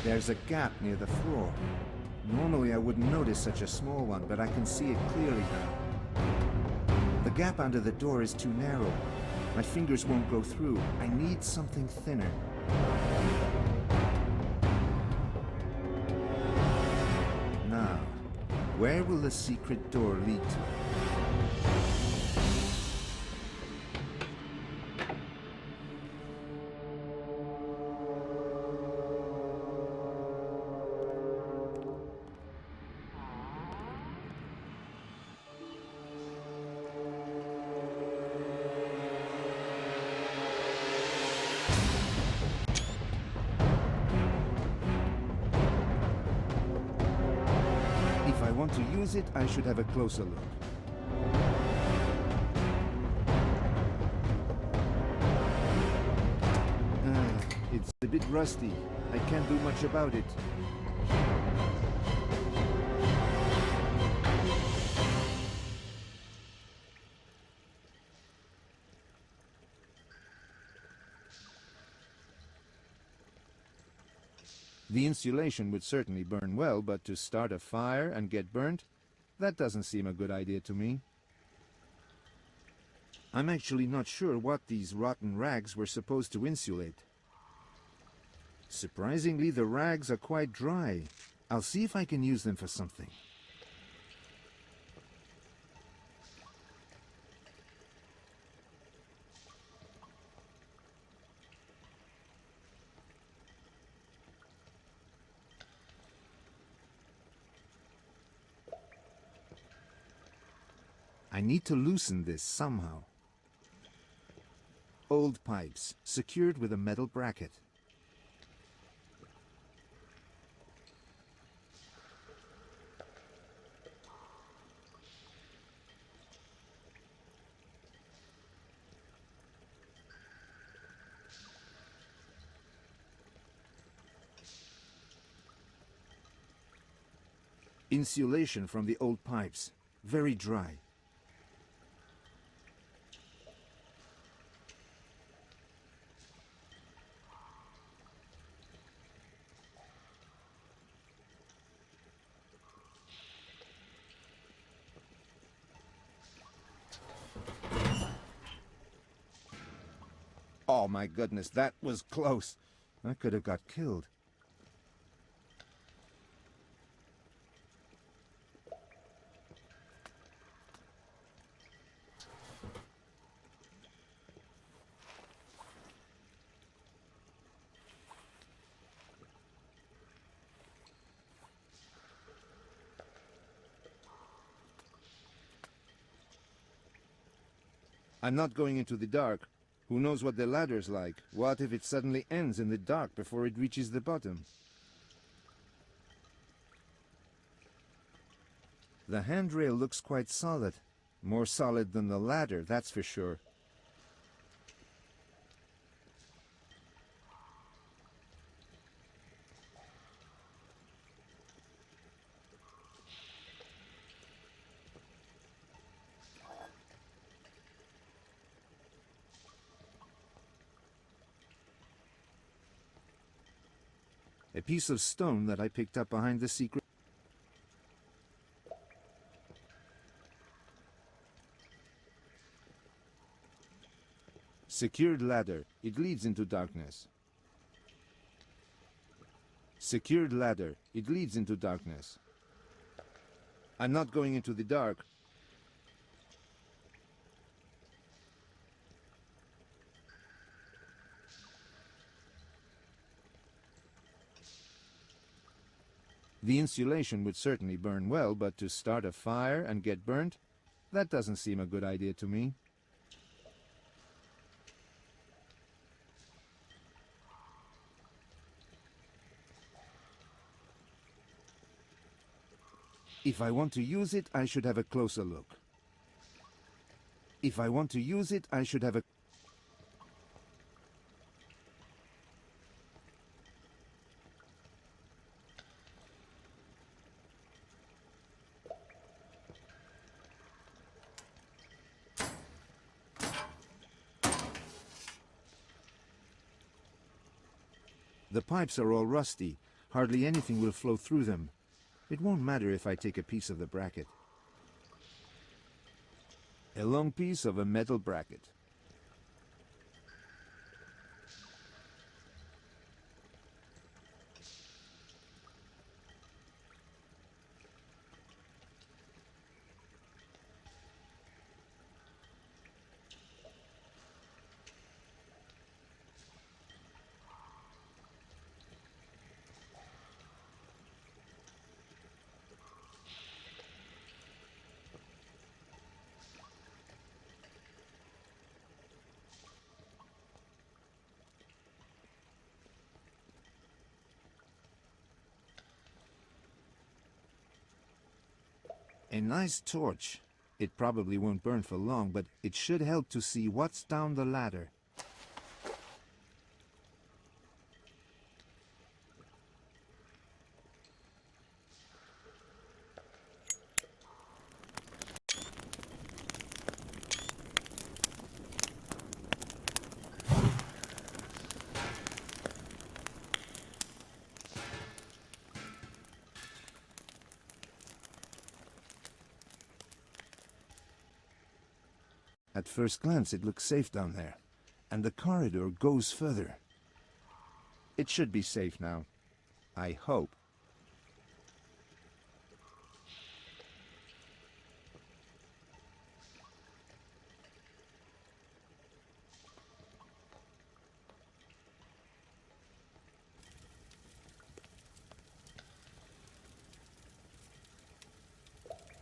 There's a gap near the floor. Normally I wouldn't notice such a small one, but I can see it clearly now. The gap under the door is too narrow. My fingers won't go through. I need something thinner. Now, where will the secret door lead to? If I want to use it, I should have a closer look. It's a bit rusty. I can't do much about it. The insulation would certainly burn well, but to start a fire and get burnt, that doesn't seem a good idea to me. I'm actually not sure what these rotten rags were supposed to insulate. Surprisingly, the rags are quite dry. I'll see if I can use them for something. I need to loosen this somehow. Old pipes, secured with a metal bracket. Insulation from the old pipes, very dry. Oh my goodness, that was close. I could have got killed. I'm not going into the dark. Who knows what the ladder's like? What if it suddenly ends in the dark before it reaches the bottom? The handrail looks quite solid. More solid than the ladder, that's for sure. A piece of stone that I picked up behind the secret. Secured ladder. It leads into darkness. Secured ladder. It leads into darkness. I'm not going into the dark. The insulation would certainly burn well, but to start a fire and get burnt, that doesn't seem a good idea to me. If I want to use it, I should have a closer look. If I want to use it, I should have a... The pipes are all rusty. Hardly anything will flow through them. It won't matter if I take a piece of the bracket. A long piece of a metal bracket. A nice torch. It probably won't burn for long, but it should help to see what's down the ladder. At first glance, it looks safe down there, and the corridor goes further. It should be safe now. I hope.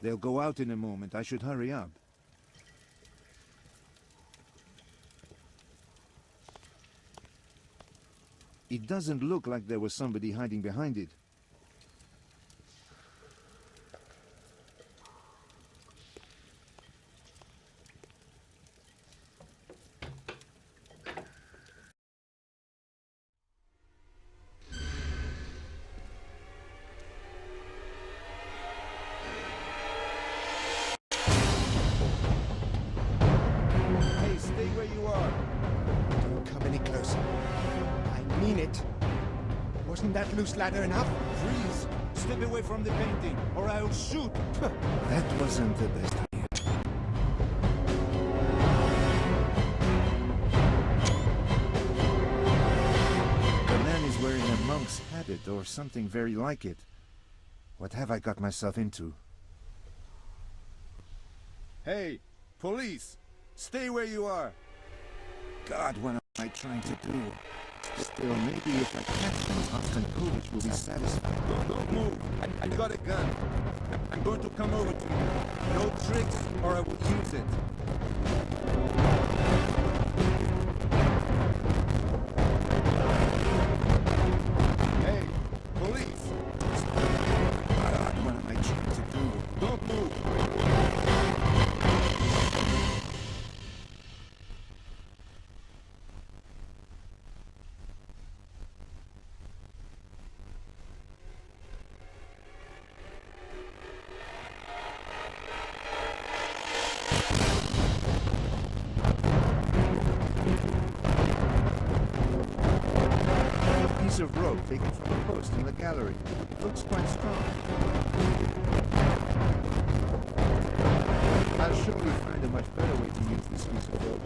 They'll go out in a moment. I should hurry up. It doesn't look like there was somebody hiding behind it. Hey, stay where you are. Don't come any closer. I mean it. Wasn't that loose ladder enough? Freeze! Step away from the painting, or I'll shoot! That wasn't the best idea. The man is wearing a monk's habit, or something very like it. What have I got myself into? Hey! Police! Stay where you are! God, what am I trying to do? Still, maybe if I catch them, Konstantinovich will be satisfied. Don't move. I got a gun. I'm going to come over to you. No tricks, or I will use it. Hey, police! God, what am I trying to do? Don't move. Of rope taken from a post in the gallery. It looks quite strong. I'll surely find a much better way to use this piece of rope.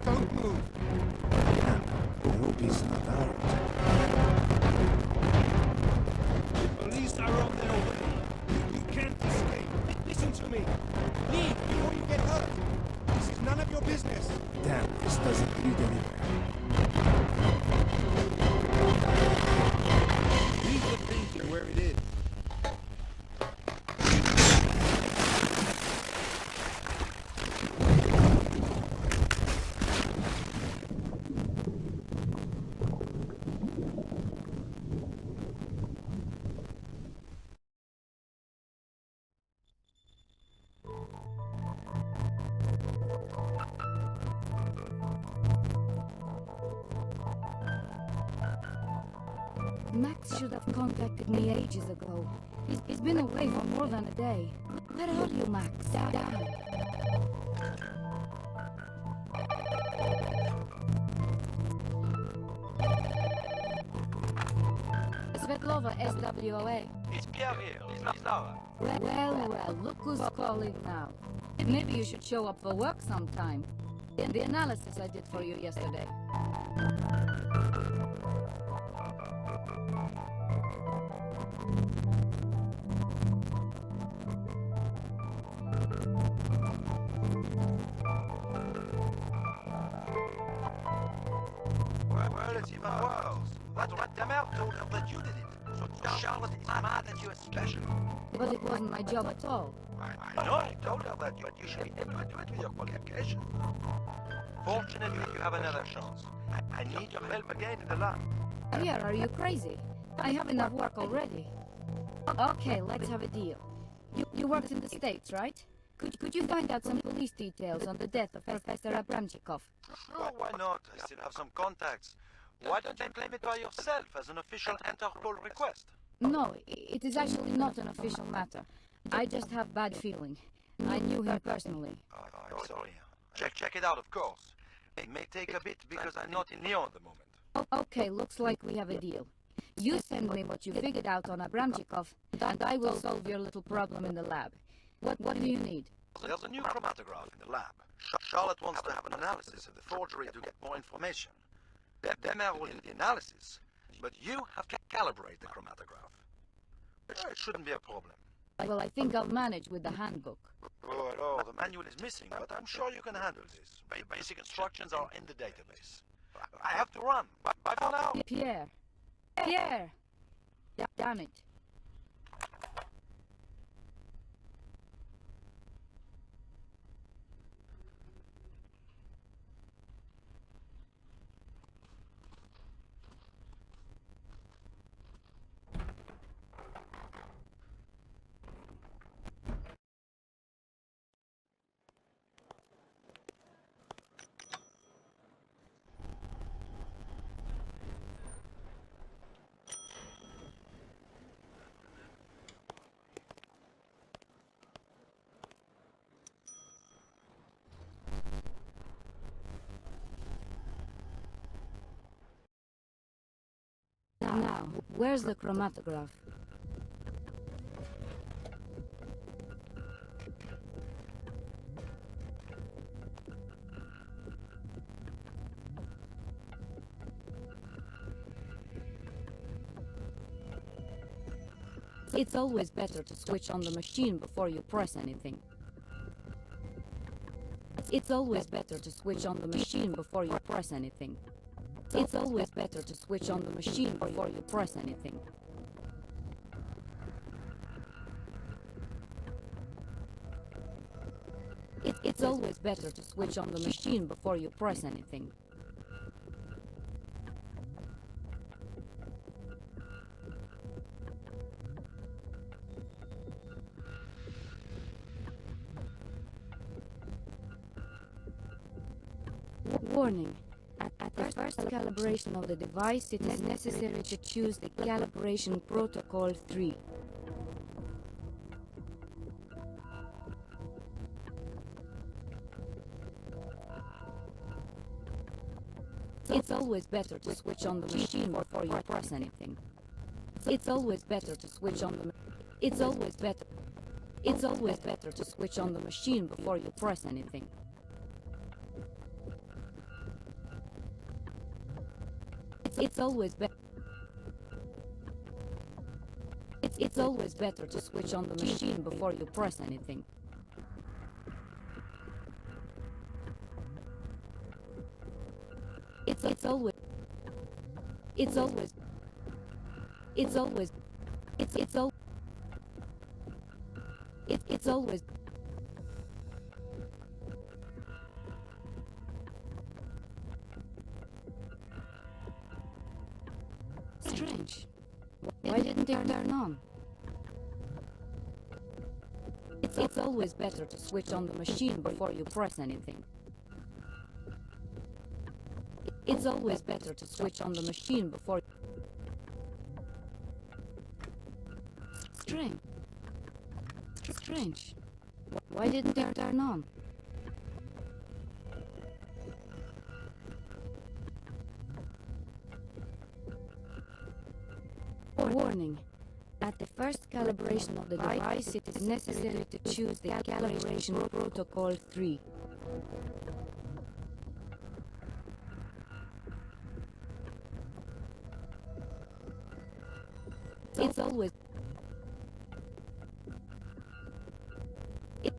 Don't move. I hope he's not out. The police are on their way. You can't escape. Listen to me. Leave before you get hurt. This is none of your business. Damn, this doesn't lead anywhere. Leave the painting where it is. Max should have contacted me ages ago. He's been away for more than a day. Where are you, Max? Down. Svetlova, SWOA. It's Pierre here. It's Lara. Well, look who's calling now. Maybe you should show up for work sometime. The analysis I did for you yesterday. Well, it's even worse. That Demer told her that you did it. So Charlotte is mad at you especially. But it wasn't my job at all. I know, I told her that you had usually do it with your qualification. Fortunately, you have another chance. I need your help again in the lab. Pierre, are you crazy? I have enough work already. Okay, let's have a deal. You worked in the States, right? Could you find out some police details on the death of Professor Abramchikov? Sure, why not? I still have some contacts. Why don't you claim it by yourself as an official Interpol request? No, it is actually not an official matter. I just have bad feeling. I knew him personally. I'm sorry. Check it out, of course. It may take a bit because I'm not in Lyon at the moment. Okay, looks like we have a deal. You send me what you figured out on Abramchikov, and I will solve your little problem in the lab. What do you need? There's a new chromatograph in the lab. Charlotte wants to have an analysis of the forgery to get more information. Demer will do the analysis, but you have to calibrate the chromatograph. It shouldn't be a problem. Well, I think I'll manage with the handbook. Oh, the manual is missing, but I'm sure you can handle this. Basic instructions are in the database. I have to run. Bye for now. Pierre! Damn it. Now, where's the chromatograph? It's always better to switch on the machine before you press anything. It's always better to switch on the machine before you press anything. It's always better to switch on the machine before you press anything. It's always better to switch on the machine before you press anything. Warning. At the first calibration of the device, it is necessary to choose the calibration protocol 3. It's always better to switch on the machine before you press anything. It's always better to switch on the... It's always better to switch on the machine before you press anything. It's always better to switch on the machine before you press anything. It's always strange. Why didn't it turn on? It's always better to switch on the machine before you press anything. It's always better to switch on the machine before... Strange. Strange. Why didn't it turn on? Warning. At the first calibration of the device, it is necessary to choose the calibration protocol 3.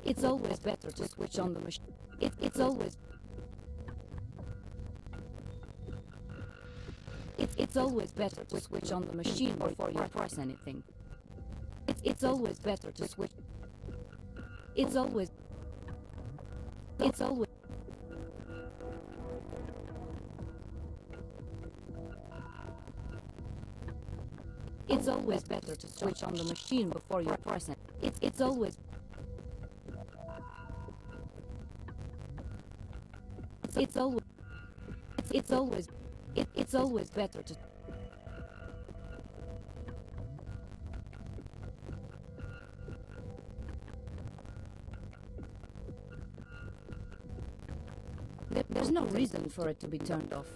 It's always better to switch on the machine. It's always better to switch on the machine before you press anything. It's always better to switch. It's always It's always better to switch on the machine before you press it. It's always better to There's no reason for it to be turned off.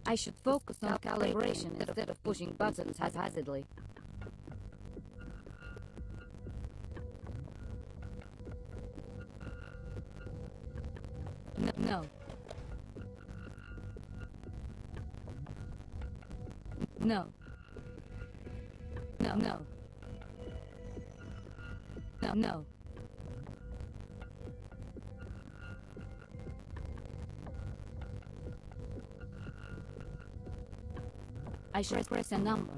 I should focus on calibration instead of pushing buttons haphazardly. No. No. No. No. No. No. I should press a number.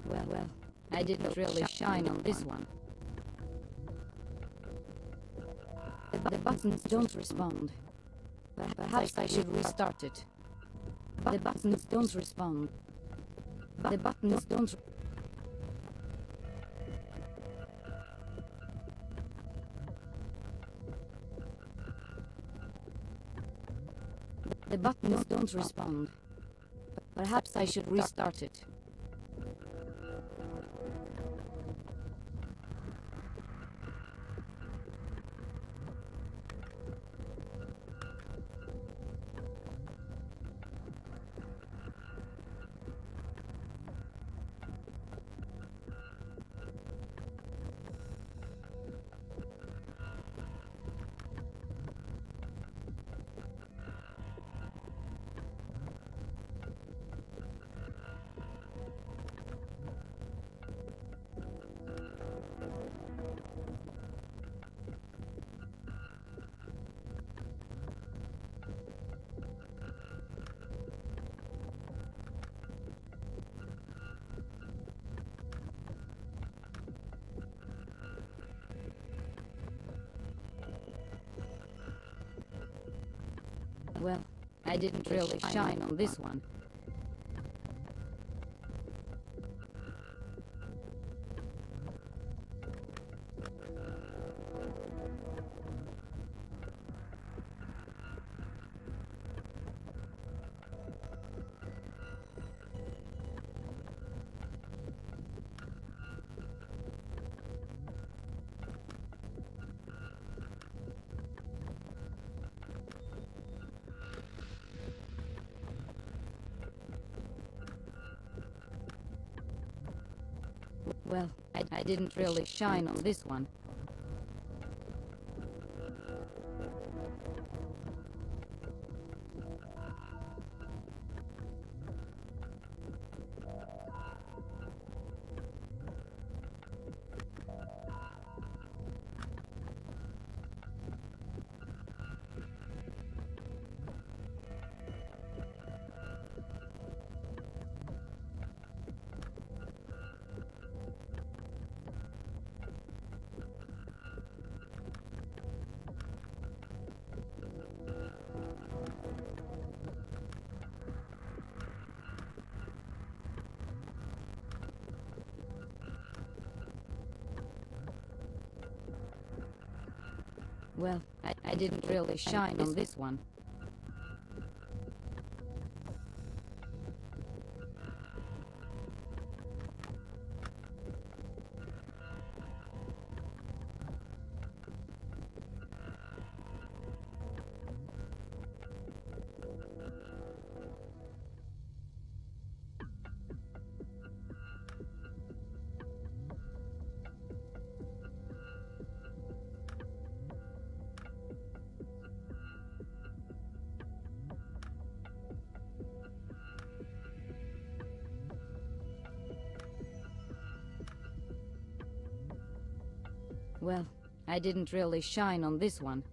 Well, I didn't really shine on this one. The buttons don't respond. Perhaps I should restart it. The buttons don't respond. The buttons don't... The buttons don't respond. Perhaps I should restart it. Well, I didn't really shine on this one. Well, I didn't really shine on this one. Well, I didn't really shine on this one. Well, I didn't really shine on this one.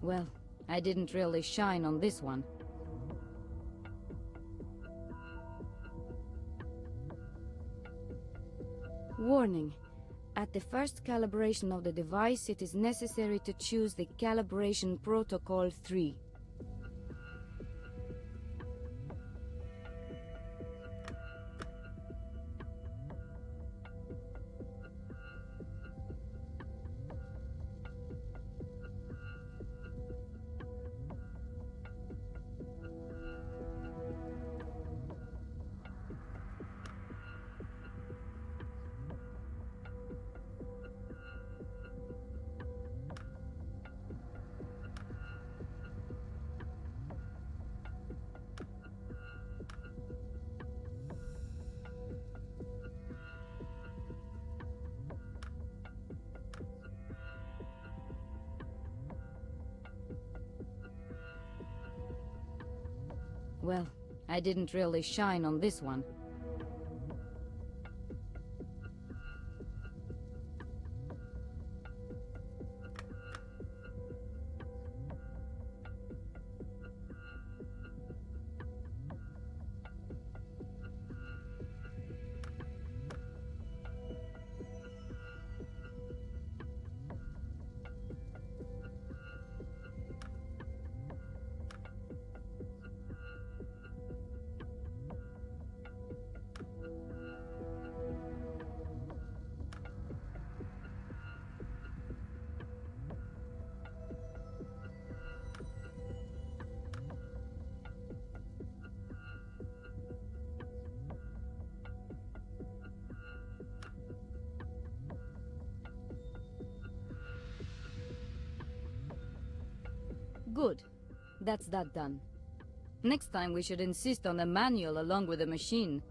Well, I didn't really shine on this one. Warning. At the first calibration of the device, it is necessary to choose the calibration protocol 3. Well, I didn't really shine on this one. Good. That's that done. Next time we should insist on the manual along with the machine.